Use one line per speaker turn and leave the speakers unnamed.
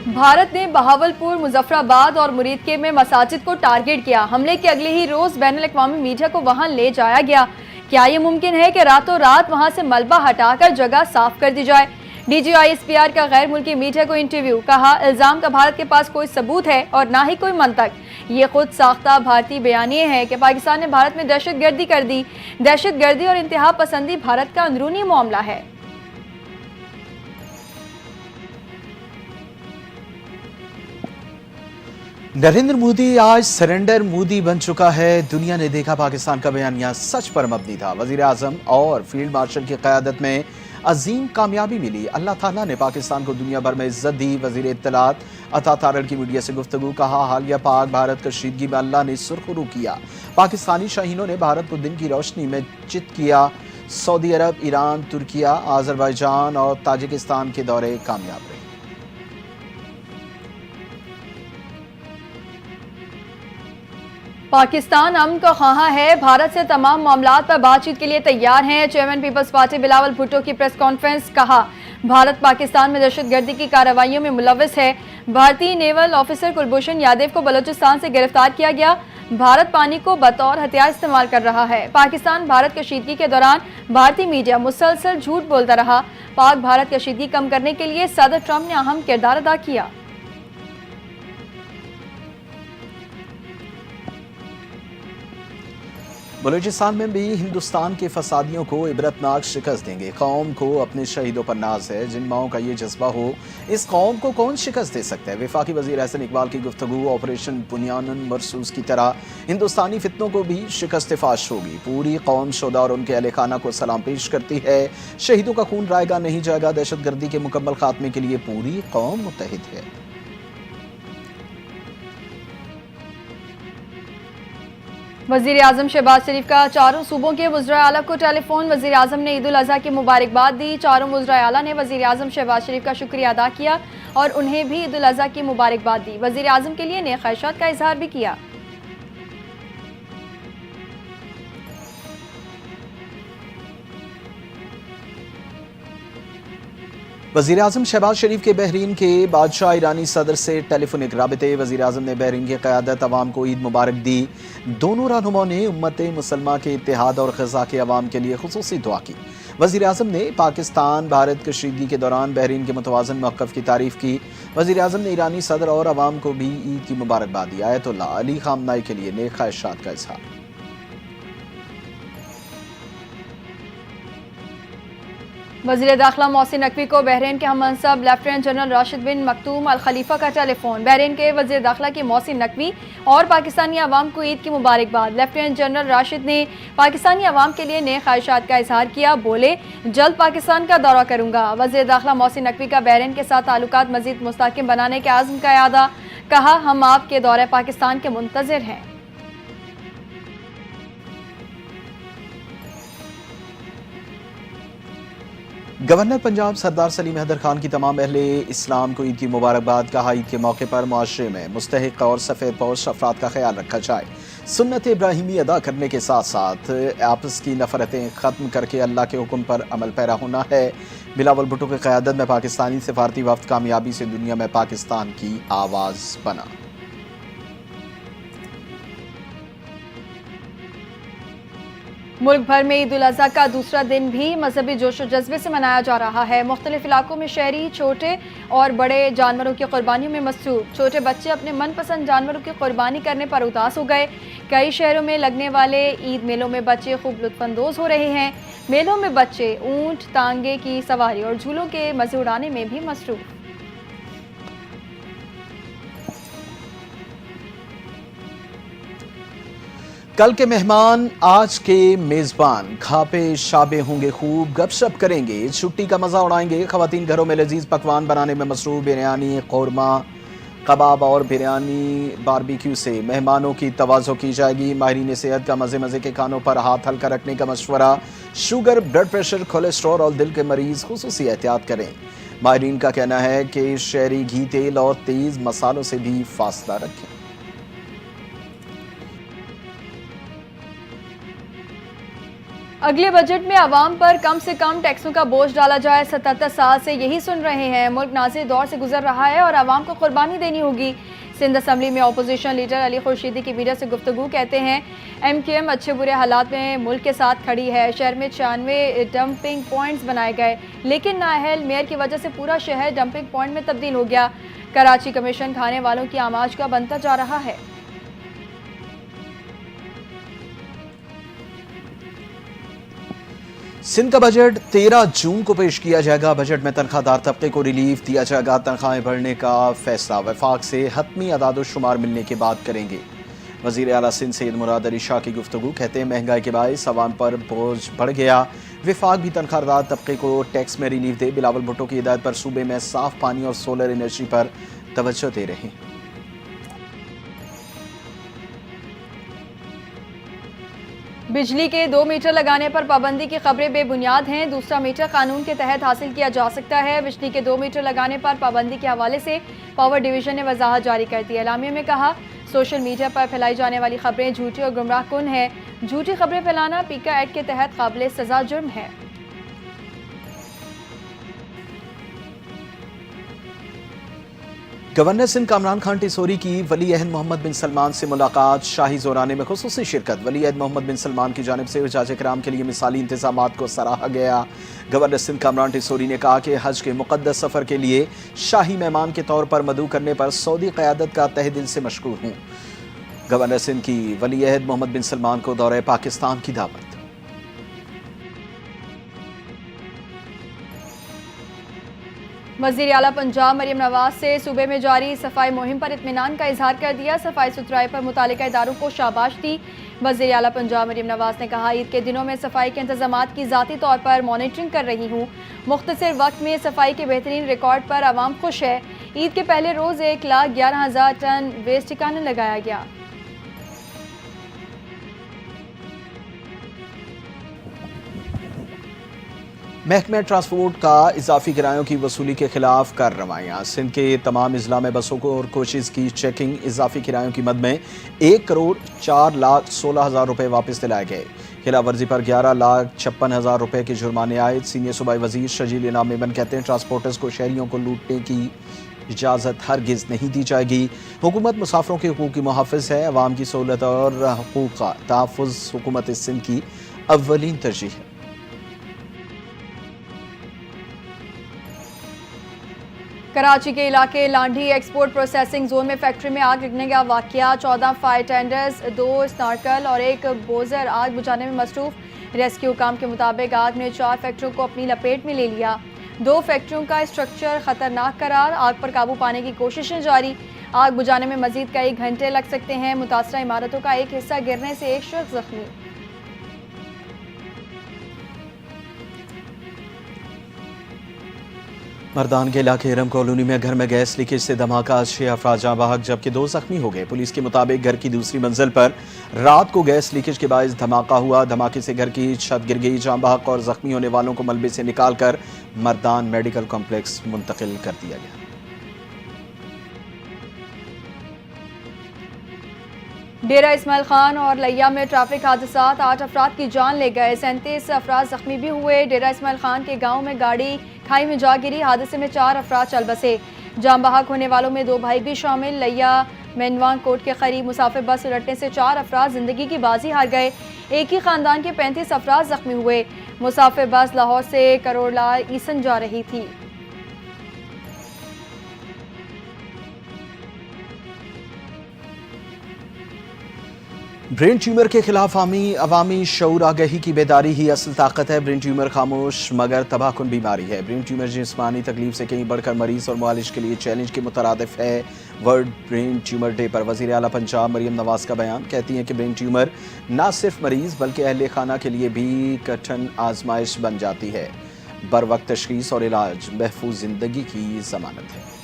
भारत ने बहावलपुर, मुजफ्फराबाद और मुरीदके में मसाजिद को टारगेट किया। हमले के अगले ही रोज बैनुल-अक़वामी मीडिया को वहां ले जाया गया। क्या ये मुमकिन है कि रातों रात वहां से मलबा हटाकर जगह साफ कर दी जाए? DGI-SPR का गैर मुल्की मीडिया को इंटरव्यू, कहा इल्जाम का भारत के पास कोई सबूत है और ना ही कोई मंतक। ये खुद साख्ता भारतीय बयानिए है कि पाकिस्तान ने भारत में दहशतगर्दी कर दी। दहशतगर्दी और इंतहा पसंदी भारत का अंदरूनी मामला है।
नरेंद्र मोदी आज सरेंडर मोदी बन चुका है। दुनिया ने देखा पाकिस्तान का बयानिया सच पर मबनी था। वजीर आजम और फील्ड मार्शल की क़यादत में अजीम कामयाबी मिली। अल्लाह ताला ने पाकिस्तान को दुनिया भर में इज्जत दी। वजीर इत्तलात अता तारड़ की मीडिया से गुफ्तगू, कहा हालिया पाक भारत कशीदगी में अल्लाह ने सुरखरू किया। पाकिस्तानी शाहीनों ने भारत को दिन की रोशनी में चित किया। सऊदी अरब, ईरान, तुर्किया, आज़रबाईजान और ताजिकिस्तान के दौरे कामयाब रहे।
पाकिस्तान अमन का ख्वाह है, भारत से तमाम मामलात पर बातचीत के लिए तैयार हैं। Chairman Peoples Party Bilawal Bhutto की प्रेस कॉन्फ्रेंस, कहा भारत पाकिस्तान में दहशतगर्दी की कार्रवाइयों में मुलव्वस है। भारतीय नेवल ऑफिसर कुलभूषण यादव को बलूचिस्तान से गिरफ्तार किया गया। भारत पानी को बतौर हथियार इस्तेमाल कर रहा है। पाकिस्तान भारत कशीदगी के दौरान भारतीय मीडिया मुसलसल झूठ बोलता रहा। पाक भारत कशीदगी कम करने के लिए सदर ट्रंप ने अहम किरदार अदा किया।
बलूचिस्तान में भी हिंदुस्तान के फसादियों को इबरतनाक शिकस्त देंगे। कौम को अपने शहीदों पर नाज है। जिन माओं का ये जज्बा हो, इस कौम को कौन शिकस्त दे सकता है? वफाकी वजीर एहसन इकबाल की गुफ्तगू, ऑपरेशन बुनियानुन मरसूस की तरह हिंदुस्तानी फितनों को भी शिकस्त फाश होगी। पूरी कौम शुदा और उनके अहले खाना को सलाम पेश करती है। शहीदों का खून रायगा नहीं जाएगा। दहशतगर्दी के मुकम्मल खात्मे के लिए पूरी कौम मुत्तहिद है।
वज़ीर आज़म शहबाज शरीफ का चारों सूबों के वज़राए आला को टेलीफोन। वज़ीर आज़म ने ईद उल अज़हा की मुबारकबाद दी। चारों वज़राए आला ने वज़ीर आज़म शहबाज शरीफ का शुक्रिया अदा किया और उन्हें भी ईद उल अज़हा की मुबारकबाद दी। वज़ीर आज़म के लिए नेक ख्वाहिशात का इजहार भी किया।
वज़ीर आज़म शहबाज शरीफ के बहरीन के बादशाह ईरानी सदर से टेलीफोनिक राबते। वज़ीर आज़म ने बहरीन की क़यादत अवाम को ईद मुबारक दी। दोनों रहनुमाओं ने उम्मत मुसलमा के इत्तेहाद और ग़ज़ा के अवाम के लिए खुसूसी दुआ की। वज़ीर आज़म ने पाकिस्तान भारत कशीदगी के दौरान बहरीन के मुतवाज़न मौक़िफ़ की तारीफ़ की। वज़ीर आज़म ने ईरानी सदर और अवाम को भी ईद की मुबारकबाद दी। आयतुल्लाह अली ख़ामनाई के लिए नेक ख्वाहिशात का इज़हार।
वज़ीर दाखिला मोहसिन नकवी को बहरीन के हममनसब लेफ्टिनेंट जनरल राशिद बिन मखतूम अल खलीफा का टेलीफोन। बहरीन के वज़ीर दाखिला की मोहसिन नकवी और पाकिस्तानी अवाम को ईद की मुबारकबाद। लेफ्टिनेंट जनरल राशिद ने पाकिस्तानी अवाम के लिए नेक ख्वाहिशात का इजहार किया। बोले जल्द पाकिस्तान का दौरा करूँगा। वज़ीर दाखिला मोहसिन नकवी का बहरीन के साथ ताल्लुकात मज़ीद मुस्तहकम बनाने के आज़म का इरादा, कहा हम आपके दौरे पाकिस्तान के मुंतज़िर हैं।
गवर्नर पंजाब सरदार सलीम हैदर खान की तमाम अहले इस्लाम को ईद की मुबारकबाद। कहा ईद के मौके पर मुआशरे में मुस्तहिक और सफ़ेद पोश अफराद का ख्याल रखा जाए। सुन्नत इब्राहिमी अदा करने के साथ साथ आपस की नफरतें ख़त्म करके अल्लाह के हुक्म पर अमल पैरा होना है। बिलावल भुट्टो की क़यादत में पाकिस्तानी सफारती वफ़द कामयाबी से दुनिया में पाकिस्तान की आवाज़ बना।
मुल्क भर में ईद उल अज़हा का दूसरा दिन भी मजहबी जोश व जज्बे से मनाया जा रहा है। मुख्तलिफ इलाकों में शहरी छोटे और बड़े जानवरों की कुर्बानियों में मसरूफ। छोटे बच्चे अपने मनपसंद जानवरों की कुर्बानी करने पर उदास हो गए। कई शहरों में लगने वाले ईद मेलों में बच्चे खूब लुत्फानंदोज हो रहे हैं। मेलों में बच्चे ऊंट, तांगे की सवारी और झूलों के मजे उड़ाने में भी मसरूफ।
कल के मेहमान आज के मेज़बान। खापे शाबे होंगे खूब, गपशप करेंगे, छुट्टी का मज़ा उड़ाएंगे। ख़वातीन घरों में लजीज पकवान बनाने में मसरूफ़। बिरयानी, कौरमा, कबाब और बिरयानी बारबेक्यू से मेहमानों की तवाज़ो की जाएगी। माहिरीन सेहत का मज़े मज़े के खानों पर हाथ हल्का रखने का मशवरा। शुगर, ब्लड प्रेशर, कोलेस्ट्रॉल और दिल के मरीज़ खुसूसी एहतियात करें। माहिरीन का कहना है कि शहरी घी, तेल और तेज़ मसालों से भी फासला रखें।
अगले बजट में आवाम पर कम से कम टैक्सों का बोझ डाला जाए। 77 साल से यही सुन रहे हैं। मुल्क नाज़िर दौर से गुजर रहा है और आवाम को कुर्बानी देनी होगी। सिंध असम्बली में अपोजिशन लीडर अली खुर्शीदी की मीडिया से गुफ्तगू। कहते हैं MQM अच्छे बुरे हालात में मुल्क के साथ खड़ी है। शहर में 96 डंपिंग पॉइंट्स बनाए गए, लेकिन नाअहल मेयर की वजह से पूरा शहर डंपिंग पॉइंट में तब्दील हो गया। कराची कमीशन खाने वालों की आमाज का बनता जा रहा है।
सिंध का बजट 13 जून को पेश किया जाएगा। बजट में तनख्वाहदार तबके को रिलीफ दिया जाएगा। तनख्वाहें बढ़ने का फैसला वफाक से हतमी अदाद-ओ-शुमार मिलने के बाद करेंगे। वज़ीर आला सिंध सैयद मुराद अली शाह की गुफ्तगू। कहते हैं महंगाई के बायस अवाम पर बोझ बढ़ गया। वफाक भी तनख्वाहदार तबके को टैक्स में रिलीफ दे। बिलावल भुट्टो की हिदायत पर सूबे में साफ पानी और सोलर एनर्जी पर तवज्जो दे रहे हैं।
बिजली के 2 मीटर लगाने पर पाबंदी की खबरें बेबुनियाद हैं। दूसरा मीटर कानून के तहत हासिल किया जा सकता है। बिजली के 2 मीटर लगाने पर पाबंदी के हवाले से पावर डिवीजन ने वजाहत जारी कर दी। एलामिया में कहा, सोशल मीडिया पर फैलाई जाने वाली खबरें झूठी और गुमराह कुन है। झूठी खबरें फैलाना पीका एक्ट के तहत काबिल सजा जुर्म है।
गवर्नर सिंध कामरान खान टिसोरी की वली अहद मोहम्मद बिन सलमान से मुलाकात। शाही जोराने में खुसूसी शिरकत। वली अहद मोहम्मद बिन सलमान की जानिब से हुज्जाज किराम के लिए मिसाली इंतजामात को सराहा गया। गवर्नर सिंध कामरान टिसोरी ने कहा कि हज के मुक़द्दस सफ़र के लिए शाही मेहमान के तौर पर मदऊ करने पर सऊदी क़यादत का तहे दिल से मशकूर हूँ। गवर्नर सिंध की वली अहद मोहम्मद बिन सलमान को दौरे पाकिस्तान की दावत।
वज़ीर आला पंजाब मरियम नवाज से सूबे में जारी सफाई मुहिम पर इत्मीनान का इजहार कर दिया। सफाई सुथराई पर मुतालिका इदारों को शाबाश दी। वज़ीर आला पंजाब मरियम नवाज ने कहा, ईद के दिनों में सफाई के इंतजामात की ज़ाती तौर पर मॉनिटरिंग कर रही हूँ। मुख्तसर वक्त में सफाई के बेहतरीन रिकॉर्ड पर आवाम खुश है। ईद के पहले रोज़ 1,11,000 टन वेस्ट ठिकाने लगाया गया।
महकमे ट्रांसपोर्ट का इजाफी किरायों की वसूली के खिलाफ कार्रवाइयाँ। सिंध के तमाम अजला में बसों को और कोचेज़ की चेकिंग। इजाफी किरायों की मद में 1,04,16,000 रुपये वापस दिलाए गए। खिलाफ वर्जी पर 11,56,000 रुपये के जुर्माने आए। सीनियर सूबाई वजीर शजील इनाम मेमन कहते हैं, ट्रांसपोर्टर्स को शहरियों को लूटने की इजाज़त हरगिज़ नहीं दी जाएगी। हुकूमत मुसाफिरों के हुकूक़ की मुहाफ़िज़ है। अवाम की सहूलत और हुकूक़ का तहफ़्फ़ुज़ हुकूमत सिंध की अव्वलीन तरजीह है।
कराची के इलाके लांडी एक्सपोर्ट प्रोसेसिंग जोन में फैक्ट्री में आग लगने का वाकया। 14 फायर टेंडर्स, 2 स्नार्कल और 1 बोजर आग बुझाने में मसरूफ। रेस्क्यू काम के मुताबिक आग ने 4 फैक्ट्रियों को अपनी लपेट में ले लिया। 2 फैक्ट्रियों का स्ट्रक्चर खतरनाक करार। आग पर काबू पाने की कोशिशें जारी। आग बुझाने में मजीद कई घंटे लग सकते हैं। मुतासरा इमारतों का एक हिस्सा गिरने से एक शख्स जख्मी।
मर्दान के इलाके इरम कॉलोनी में घर में गैस लीकेज से धमाका। 6 अफराद जाँ बहक जबकि 2 जख्मी हो गए। पुलिस के मुताबिक घर की दूसरी मंजिल पर रात को गैस लीकेज के बायस धमाका हुआ। धमाके से घर की छत गिर गई। जाँ बहक और जख्मी होने वालों को मलबे से निकालकर मर्दान मेडिकल कॉम्प्लेक्स मुंतकिल कर दिया गया।
डेरा इस्माइल खान और लैया में ट्रैफिक हादसात। 8 अफराद की जान ले गए। 37 अफराद जख्मी भी हुए। डेरा इस्माइल खान के गांव में गाड़ी खाई में जा गिरी। हादसे में 4 अफराद चल बसे। जान बहक होने वालों में 2 भाई भी शामिल। लैया मेनवान कोट के करीब मुसाफिर बस उलटने से 4 अफराद जिंदगी की बाजी हार गए। एक ही खानदान के 35 अफराद जख्मी हुए। मुसाफिर बस लाहौर से करोड़लाल ईसन जा रही थी।
ब्रेन ट्यूमर के खिलाफ अवामी शऊर आगही की बेदारी ही असल ताकत है। ब्रेन ट्यूमर खामोश मगर तबाहकुन बीमारी है। ब्रेन ट्यूमर जिस्मानी तकलीफ से कहीं बढ़कर मरीज और मुआलिज के लिए चैलेंज के मुतरादिफ है। वर्ल्ड ब्रेन ट्यूमर डे पर वज़ीर आला पंजाब मरियम नवाज का बयान। कहती हैं कि ब्रेन ट्यूमर न सिर्फ मरीज बल्कि अहले खाना के लिए भी कठिन आजमाइश बन जाती है। बर वक्त तशखीस और इलाज महफूज ज़िंदगी की ज़मानत है।